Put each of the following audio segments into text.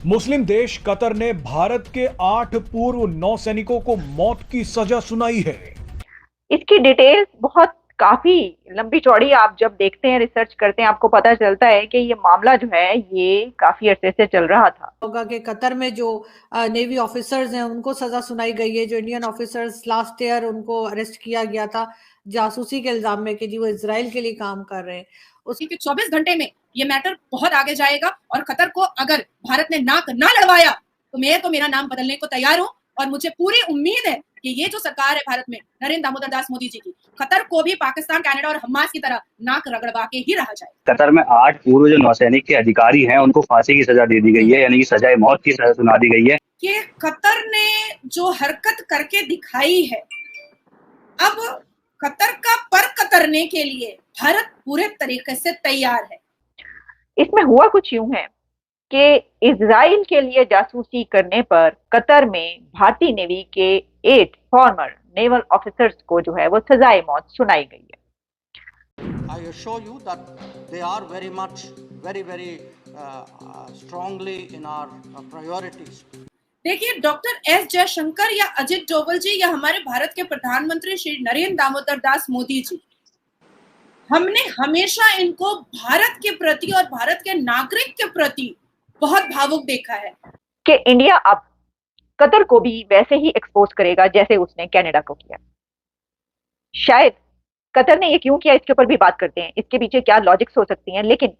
मुस्लिम देश कतर ने भारत के 8 पूर्व नौसैनिकों को मौत की सजा सुनाई है। इसकी डिटेल्स बहुत काफी लंबी चौड़ी आप जब देखते हैं, रिसर्च करते हैं, आपको पता चलता है कि ये मामला जो है ये काफी अरसे से चल रहा था। होगा कि कतर में जो नेवी ऑफिसर्स हैं उनको सजा सुनाई गई है। जो इंडियन ऑफिसर्स लास्ट ईयर उनको अरेस्ट किया गया था जासूसी के इल्जाम में कि जी वो इजराइल के लिए काम कर रहे हैं। उसी के 24 घंटे में ये मैटर बहुत आगे जाएगा और कतर को अगर भारत ने नाक ना लड़वाया तो मैं तो मेरा नाम बदलने को तैयार हूं। और मुझे पूरी उम्मीद है कि ये जो सरकार है भारत में नरेंद्र दामोदर दास मोदी जी की, कतर को भी पाकिस्तान, कनाडा और हमास की तरह नाक रगड़वा के ही रहा जाए। कतर में 8 पूर्व जो नौसैनिक के अधिकारी हैं उनको फांसी की सजा दे दी गई है, यानी कि सजाए मौत की सजा सुना दी गई है। कि कतर ने जो हरकत करके दिखाई है, अब कतर का पर कतरने के लिए भारत पूरे तरीके से तैयार है। इसमें हुआ कुछ यूं है कि इजराइल के लिए जासूसी करने पर कतर में भारतीय नेवी के 8 फॉर्मर नेवल ऑफिसर्स को जो है वो सजाए मौत सुनाई गई है। I assure you that they are very strongly in our priorities. देखिए, डॉक्टर एस जयशंकर या अजित डोवल जी या हमारे भारत के प्रधानमंत्री श्री नरेंद्र दामोदर दास मोदी जी, हमने हमेशा इनको भारत के प्रति और भारत के नागरिक के प्रति बहुत भावुक देखा है कि इंडिया अब कतर को भी वैसे ही एक्सपोज करेगा जैसे उसने कनाडा को किया। शायद कतर ने ये क्यों किया, इसके ऊपर भी बात करते हैं, इसके पीछे क्या लॉजिक्स हो सकती हैं, लेकिन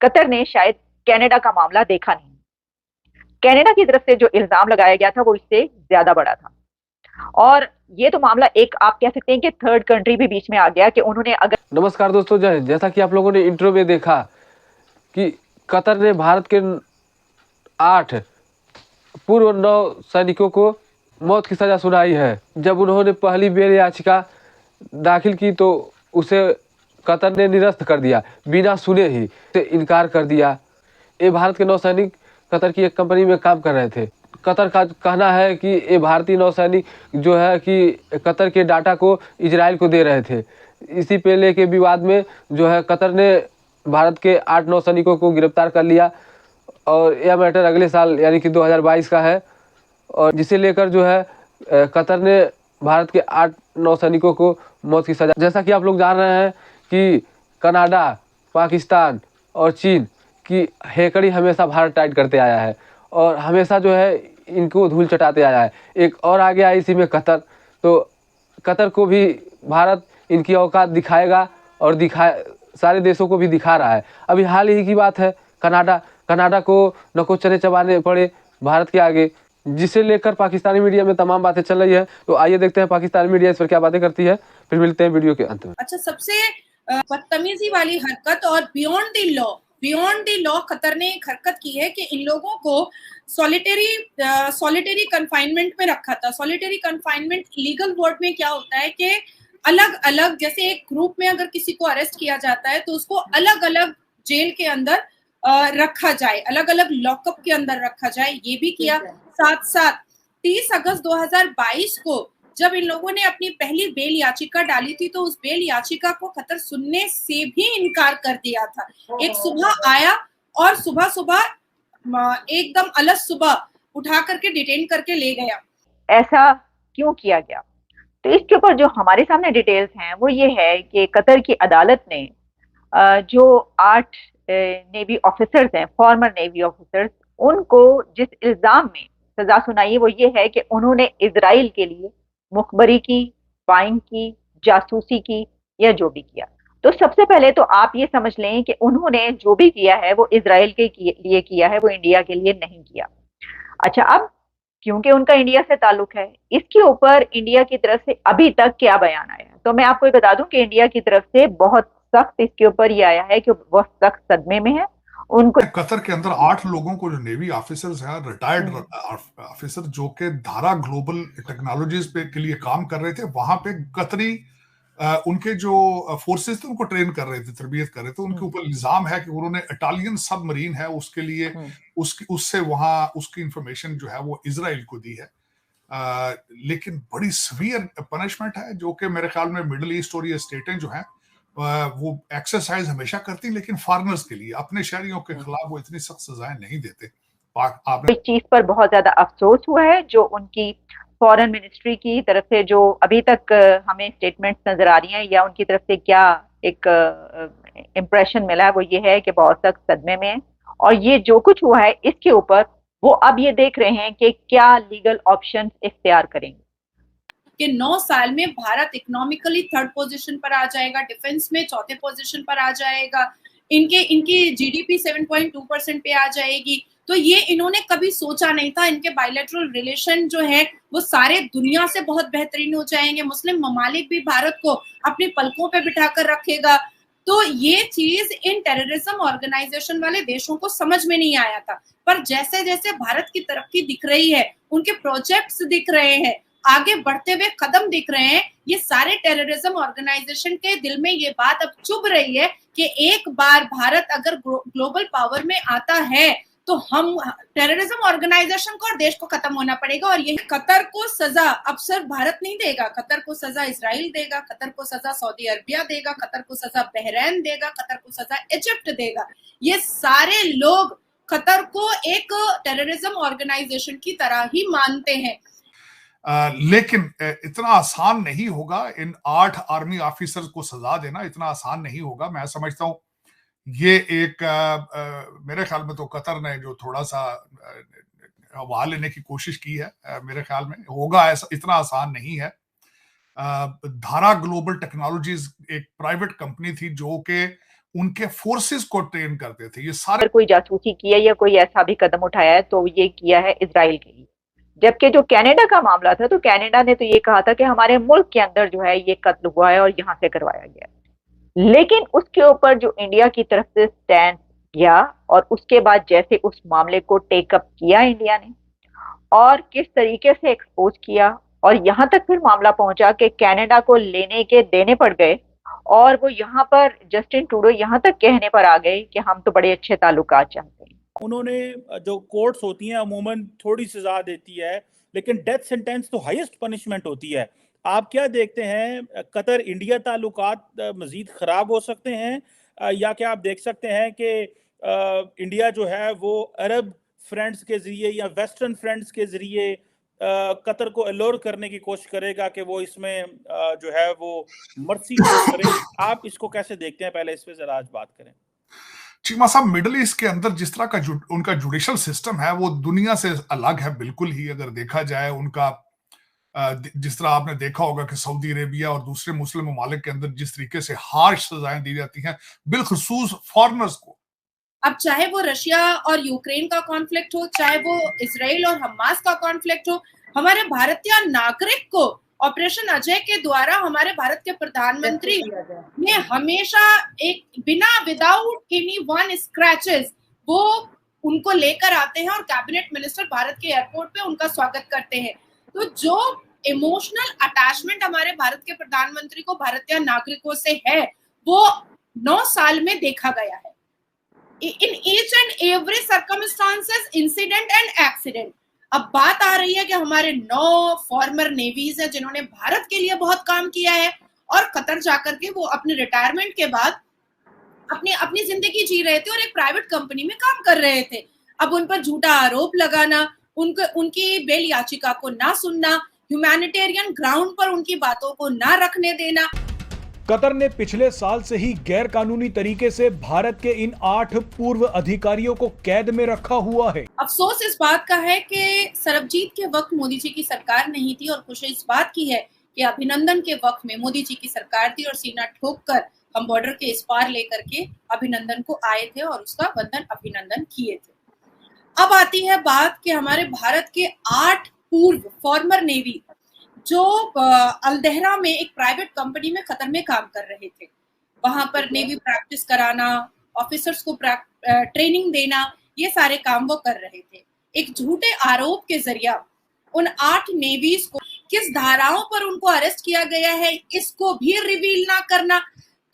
कतर ने शायद कनाडा का मामला देखा नहीं। कनाडा की तरफ से जो इल्जाम लगाया गया था वो इससे ज्यादा बड़ा था, और ये तो मामला एक आप कह सकते हैं कि थर्ड कंट्री भी बीच में आ गया कि उन्होंने अगर। नमस्कार दोस्तों, जैसा कि आप लोगों ने इंट्रो में देखा कि कतर ने भारत के 8 पूर्व नौसैनिकों को मौत की सजा सुनाई है। जब उन्होंने पहली बेल याचिका दाखिल की तो उसे कतर ने निरस्त कर दिया, बिना सुने ही से इनकार कर दिया। ये भारत के नौसैनिक कतर की एक कंपनी में काम कर रहे थे। कतर का कहना है कि ये भारतीय नौसैनिक जो है कि कतर के डाटा को इजराइल को दे रहे थे। इसी पे लेके विवाद में जो है कतर ने भारत के 8 नौसैनिकों को गिरफ्तार कर लिया, और यह मैटर अगले साल यानी कि 2022 का है, और जिसे लेकर जो है कतर ने भारत के 8 नौसैनिकों को मौत की सजा। जैसा कि आप लोग जान रहे हैं कि कनाडा, पाकिस्तान और चीन की हेकड़ी हमेशा भारत टाइट करते आया है और हमेशा जो है इनको धूल चटाते आया है। एक और आ गया इसी में कतर, तो कतर को भी भारत इनकी औकात दिखाएगा और सारे देशों को भी दिखा रहा है। अभी हाल ही की बात है, कनाडा को नको चने चबाने पड़े भारत के आगे, जिसे लेकर पाकिस्तानी मीडिया में तमाम बातें चल रही है। तो आइए देखते हैं पाकिस्तानी मीडिया इस पर क्या बातें करती है, फिर मिलते हैं वीडियो के अंत में। अच्छा, सबसे बदतमीजी वाली हरकत और बियॉन्ड द लॉ कतर ने एक हरकत की है कि इन लोगों को सॉलिटरी कन्फाइनमेंट में रखा था। सॉलिटरी कन्फाइनमेंट लीगल वर्ड में क्या होता है कि अलग अलग, जैसे एक ग्रुप में अगर किसी को अरेस्ट किया जाता है तो उसको अलग अलग जेल के अंदर रखा जाए, अलग अलग लॉकअप के अंदर रखा जाए, ये भी किया। साथ साथ 30 अगस्त 2022 को जब इन लोगों ने अपनी पहली बेल याचिका डाली थी तो उस बेल याचिका को कतर सुनने से भी इनकार कर दिया था। एक सुबह आया और सुबह एकदम अलस सुबह उठा करके डिटेन करके ले गया। ऐसा क्यों किया गया? तो इसके ऊपर जो हमारे सामने डिटेल्स हैं वो ये है कि कतर की अदालत ने जो 8 नेवी ऑफिसर्स हैं, फॉर्मर नेवी ऑफिसर्स, उनको जिस इल्जाम में सजा सुनाई वो ये है कि उन्होंने इजराइल के लिए मुखबरी की, स्पाइंग की, जासूसी की या जो भी किया। तो सबसे पहले तो आप ये समझ लें कि उन्होंने जो भी किया है वो इजराइल के लिए किया है, वो इंडिया के लिए नहीं किया। अच्छा, अब क्योंकि उनका इंडिया से ताल्लुक है, इसके ऊपर इंडिया की तरफ से अभी तक क्या बयान आया है? तो मैं आपको बता दूं कि इंडिया की तरफ से बहुत सख्त इसके ऊपर ये आया है कि वो सख्त सदमे में है। उनको कतर के अंदर 8 लोगों को जो नेवी ऑफिसर्स हैं, रिटायर्ड ऑफिसर जो कि धारा ग्लोबल टेक्नोलॉजीज पे के लिए काम कर रहे थे, वहां पे कतरी उनके जो फोर्सेस थे उनको ट्रेन कर रहे थे, तरबियत कर रहे थे। उनके ऊपर इल्जाम है कि उन्होंने इटालियन सबमरीन है उसके लिए उससे वहां उसकी इंफॉर्मेशन जो है वो इजराइल को दी है। लेकिन बड़ी सीवियर पनिशमेंट है जो कि मेरे ख्याल में मिडिल ईस्ट और ये स्टेटें जो हैं वो एक्सरसाइज हमेशा करती, लेकिन फॉरेनर्स के लिए, अपने शहरियों के खिलाफ वो इतनी सख्त सजाएं नहीं देते। आपने इस चीज पर बहुत ज्यादा अफसोस हुआ है, जो उनकी फॉरेन मिनिस्ट्री की तरफ से जो अभी तक हमें स्टेटमेंट्स नजर आ रही हैं या उनकी तरफ से क्या एक इम्प्रेशन मिला है, वो ये है कि बहुत सख्त सदमे में है। और ये जो कुछ हुआ है इसके ऊपर वो अब ये देख रहे हैं कि क्या लीगल ऑप्शन इख्तियार करेंगे। कि 9 साल में भारत इकोनॉमिकली 3rd पोजीशन पर आ जाएगा, डिफेंस में 4थे पोजीशन पर आ जाएगा, इनकी जीडीपी 7.2% पे आ जाएगी। तो ये इन्होंने कभी सोचा नहीं था। इनके बायलैटरल रिलेशन जो है वो सारे दुनिया से बहुत बेहतरीन हो जाएंगे। मुस्लिम ममालिक भी भारत को अपनी पलकों पे बिठाकर रखेगा। तो ये चीज इन टेररिज्म ऑर्गेनाइजेशन वाले देशों को समझ में नहीं आया था। पर जैसे जैसे भारत की तरक्की दिख रही है, उनके प्रोजेक्ट्स दिख रहे हैं, आगे बढ़ते हुए कदम दिख रहे हैं, ये सारे टेररिज्म ऑर्गेनाइजेशन के दिल में ये बात अब चुभ रही है कि एक बार भारत अगर ग्लोबल पावर में आता है तो हम टेररिज्म ऑर्गेनाइजेशन को और देश को खत्म होना पड़ेगा। और ये कतर को सजा अब सिर्फ भारत नहीं देगा, कतर को सजा इजराइल देगा, कतर को सजा सऊदी अरबिया देगा, कतर को सजा बहरीन देगा, कतर को सजा इजिप्ट देगा। ये सारे लोग कतर को एक टेररिज्म ऑर्गेनाइजेशन की तरह ही मानते हैं। लेकिन इतना आसान नहीं होगा इन 8 आर्मी ऑफिसर्स को सजा देना, इतना आसान नहीं होगा। मैं समझता हूं ये एक मेरे ख्याल में तो कतर ने जो थोड़ा सा हवा लेने की कोशिश की है, मेरे ख्याल में होगा ऐसा, इतना आसान नहीं है। धारा ग्लोबल टेक्नोलॉजीज एक प्राइवेट कंपनी थी जो कि उनके फोर्सेस को ट्रेन करते थे। ये सारे कोई जासूसी किया या कोई ऐसा भी कदम उठाया है तो ये किया है इजराइल के लिए। जबकि जो कनाडा का मामला था तो कनाडा ने तो ये कहा था कि हमारे मुल्क के अंदर जो है ये कत्ल हुआ है और यहाँ से करवाया गया। लेकिन उसके ऊपर जो इंडिया की तरफ से स्टैंड किया और उसके बाद जैसे उस मामले को टेकअप किया इंडिया ने और किस तरीके से एक्सपोज किया और यहाँ तक फिर मामला पहुंचा कि कनाडा को लेने के देने पड़ गए और वो यहाँ पर जस्टिन ट्रूडो यहाँ तक कहने पर आ गए कि हम तो बड़े अच्छे ताल्लुकात चाहते हैं। उन्होंने जो कोर्ट्स होती हैं अमूमन थोड़ी सजा देती है, लेकिन डेथ सेंटेंस तो हाईएस्ट पनिशमेंट होती है। आप क्या देखते हैं, कतर इंडिया ताल्लुकात मजीद खराब हो सकते हैं या क्या आप देख सकते हैं कि इंडिया जो है वो अरब फ्रेंड्स के जरिए या वेस्टर्न फ्रेंड्स के जरिए कतर को अलोर करने की कोशिश करेगा कि वो इसमें जो है वो मर्सी करे? आप इसको कैसे देखते हैं? पहले इस पे जरा आज बात करें। चीमा साहब, मिडिल ईस्ट के अंदर जिस तरह का उनका जुडिशल सिस्टम है वो दुनिया से अलग है बिल्कुल ही। अगर देखा जाए उनका, जिस तरह आपने देखा होगा कि सऊदी अरेबिया और दूसरे मुस्लिम ममालिक के अंदर जिस तरीके से हार्श सजाएं दी जाती हैं बिलखुसूस फॉरेनर्स को। अब चाहे वो रशिया और यूक्रेन का कॉन्फ्लिक्ट हो, चाहे वो इजराइल और हमास का कॉन्फ्लिक्ट हो, हमारे भारतीय नागरिक को ऑपरेशन अजय के द्वारा हमारे भारत के प्रधानमंत्री ने हमेशा एक विदाउट एनी वन स्क्रैचेस वो उनको लेकर आते हैं और कैबिनेट मिनिस्टर भारत के एयरपोर्ट पे उनका स्वागत करते हैं। तो जो इमोशनल अटैचमेंट हमारे भारत के प्रधानमंत्री को भारतीय नागरिकों से है वो 9 साल में देखा गया है। In each and every circumstances, incident and accident. अब बात आ रही है कि हमारे 9 फॉर्मर नेवीज हैं जिन्होंने भारत के लिए बहुत काम किया है और कतर जाकर के वो अपने रिटायरमेंट के बाद अपनी जिंदगी जी रहे थे और एक प्राइवेट कंपनी में काम कर रहे थे। अब उन पर झूठा आरोप लगाना, उनकी बेल याचिका को ना सुनना, ह्यूमैनिटेरियन ग्राउंड पर उनकी बातों को ना रखने देना। कतर ने पिछले साल से ही गैर कानूनी तरीके से भारत के इन 8 पूर्व अधिकारियों को कैद में रखा हुआ है। अफसोस इस बात का है कि सरबजीत के वक्त मोदी जी की सरकार नहीं थी और खुशी इस बात की है कि अभिनंदन के वक्त में मोदी जी की सरकार थी और सीना ठोक कर हम बॉर्डर के इस पार लेकर के अभिनंदन को आए थे और उसका वंदन अभिनंदन किए थे। अब आती है बात कि हमारे भारत के 8 पूर्व फॉर्मर नेवी जो अल्दहरा में एक प्राइवेट कंपनी में कतर में काम कर रहे थे, वहां पर नेवी प्रैक्टिस कराना, ऑफिसर्स को ट्रेनिंग देना, ये सारे काम वो कर रहे थे। एक झूठे आरोप के जरिए उन 8 नेवीज को किस धाराओं पर उनको अरेस्ट किया गया है इसको भी रिवील ना करना,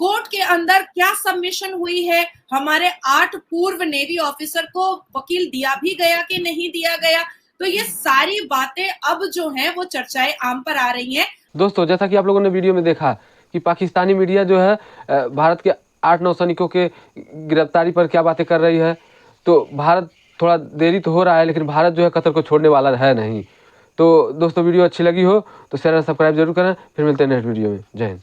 कोर्ट के अंदर क्या सबमिशन हुई है, हमारे 8 पूर्व नेवी ऑफिसर को वकील दिया भी गया कि नहीं दिया गया, तो ये सारी बातें अब जो हैं वो चर्चाएं आम पर आ रही हैं। दोस्तों, जैसा कि आप लोगों ने वीडियो में देखा कि पाकिस्तानी मीडिया जो है भारत के 8-9 सैनिकों के गिरफ्तारी पर क्या बातें कर रही है, तो भारत थोड़ा देरी तो हो रहा है, लेकिन भारत जो है कतर को छोड़ने वाला है नहीं। तो दोस्तों वीडियो अच्छी लगी हो तो चैनल सब्सक्राइब जरूर करें। फिर मिलते हैं नेक्स्ट वीडियो में। जय हिंद।